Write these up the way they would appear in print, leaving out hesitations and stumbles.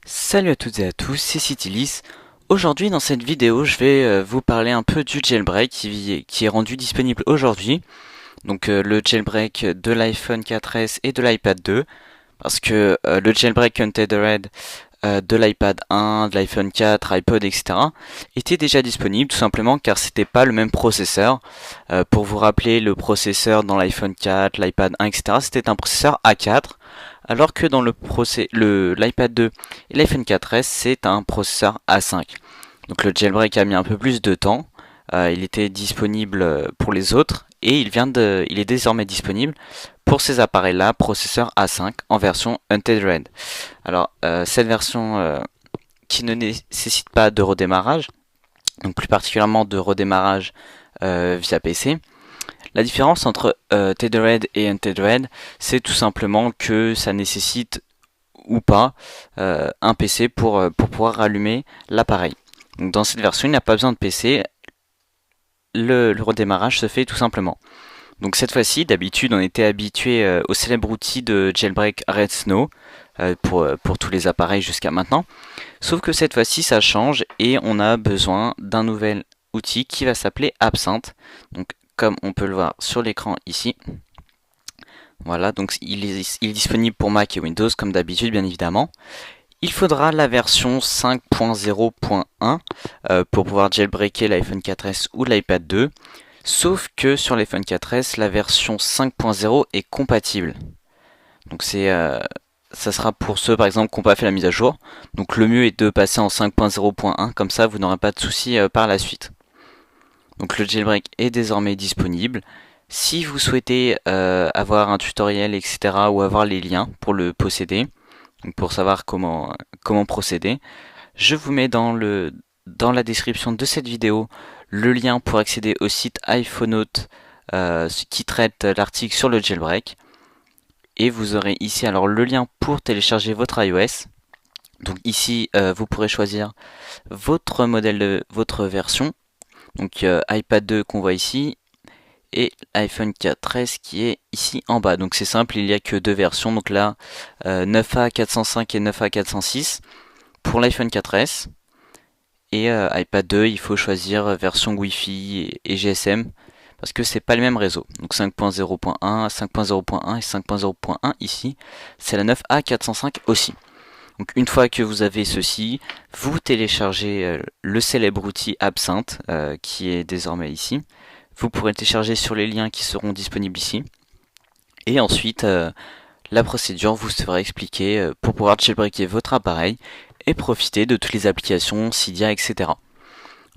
Salut à toutes et à tous, c'est Citylis. Aujourd'hui dans cette vidéo je vais vous parler un peu du jailbreak qui est rendu disponible aujourd'hui. Donc le jailbreak de l'iPhone 4S et de l'iPad 2. Parce que le jailbreak Untethered de l'iPad 1, de l'iPhone 4, iPod, etc. était déjà disponible tout simplement car c'était pas le même processeur. Pour vous rappeler, le processeur dans l'iPhone 4, l'iPad 1, etc. c'était un processeur A4, alors que dans l'iPad 2 et l'iPhone 4S c'est un processeur A5. Donc le jailbreak a mis un peu plus de temps. Il était disponible pour les autres et il est désormais disponible pour ces appareils-là, processeur A5 en version Untethered. Alors cette version qui ne nécessite pas de redémarrage, donc plus particulièrement de redémarrage via PC. La différence entre Tethered et Untethered, c'est tout simplement que ça nécessite ou pas un PC pour pouvoir rallumer l'appareil. Donc dans cette version, il n'y a pas besoin de PC, le redémarrage se fait tout simplement. Donc cette fois-ci, d'habitude, on était habitué au célèbre outil de jailbreak Red Snow pour tous les appareils jusqu'à maintenant. Sauf que cette fois-ci, ça change et on a besoin d'un nouvel outil qui va s'appeler Absinthe. Donc comme on peut le voir sur l'écran ici. Voilà, donc il est disponible pour Mac et Windows comme d'habitude, bien évidemment. Il faudra la version 5.0.1 pour pouvoir jailbreaker l'iPhone 4S ou l'iPad 2. Sauf que sur l'iPhone 4S, la version 5.0 est compatible. Donc ça sera pour ceux par exemple qui n'ont pas fait la mise à jour. Donc le mieux est de passer en 5.0.1, comme ça vous n'aurez pas de soucis par la suite. Donc le jailbreak est désormais disponible. Si vous souhaitez avoir un tutoriel, etc. ou avoir les liens pour le posséder, donc pour savoir comment procéder, je vous mets dans la description de cette vidéo le lien pour accéder au site iPhoneote qui traite l'article sur le jailbreak. Et vous aurez ici alors le lien pour télécharger votre iOS. Donc ici vous pourrez choisir votre modèle votre version. Donc iPad 2 qu'on voit ici et iPhone 4S qui est ici en bas. Donc c'est simple, il n'y a que deux versions. Donc là 9A 405 et 9A 406 pour l'iPhone 4S. Et iPad 2, il faut choisir version Wi-Fi et GSM parce que c'est pas le même réseau. Donc 5.0.1, 5.0.1 et 5.0.1 ici, c'est la 9A 405 aussi. Donc une fois que vous avez ceci, vous téléchargez le célèbre outil Absinthe qui est désormais ici. Vous pourrez le télécharger sur les liens qui seront disponibles ici. Et ensuite, la procédure vous sera expliquée pour pouvoir jailbreaker votre appareil et profiter de toutes les applications, Cydia, etc.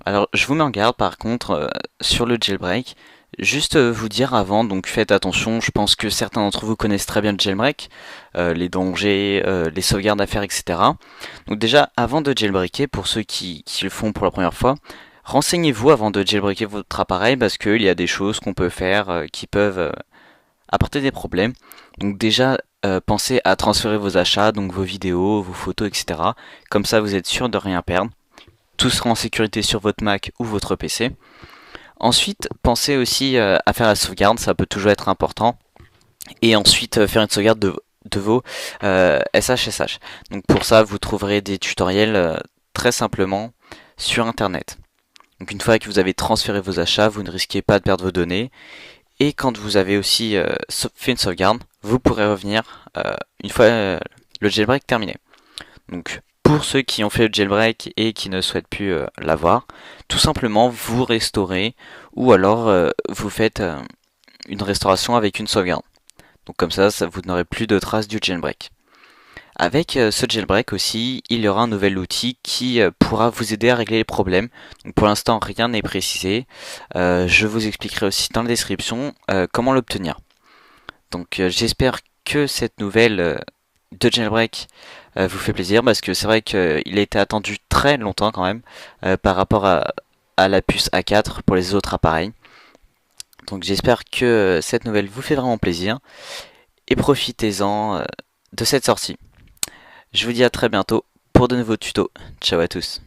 Alors je vous mets en garde par contre sur le jailbreak. Juste vous dire avant, donc faites attention, je pense que certains d'entre vous connaissent très bien le jailbreak, les dangers, les sauvegardes à faire, etc. Donc déjà, avant de jailbreaker, pour ceux qui le font pour la première fois, renseignez-vous avant de jailbreaker votre appareil parce qu'il y a des choses qu'on peut faire qui peuvent apporter des problèmes. Donc déjà, pensez à transférer vos achats, donc vos vidéos, vos photos, etc. Comme ça, vous êtes sûr de rien perdre. Tout sera en sécurité sur votre Mac ou votre PC. Ensuite, pensez aussi à faire la sauvegarde, ça peut toujours être important. Et ensuite, faire une sauvegarde de vos SHSH. Donc pour ça, vous trouverez des tutoriels très simplement sur Internet. Donc une fois que vous avez transféré vos achats, vous ne risquez pas de perdre vos données. Et quand vous avez aussi fait une sauvegarde, vous pourrez revenir une fois le jailbreak terminé. Donc pour ceux qui ont fait le jailbreak et qui ne souhaitent plus l'avoir, tout simplement vous restaurez ou alors vous faites une restauration avec une sauvegarde. Donc comme ça vous n'aurez plus de traces du jailbreak. Avec ce jailbreak aussi, il y aura un nouvel outil qui pourra vous aider à régler les problèmes. Donc pour l'instant, rien n'est précisé. Je vous expliquerai aussi dans la description comment l'obtenir. Donc j'espère que cette nouvelle de jailbreak vous fait plaisir parce que c'est vrai qu'il a été attendu très longtemps quand même par rapport à la puce A4 pour les autres appareils. Donc j'espère que cette nouvelle vous fait vraiment plaisir et profitez-en de cette sortie. Je vous dis à très bientôt pour de nouveaux tutos. Ciao à tous.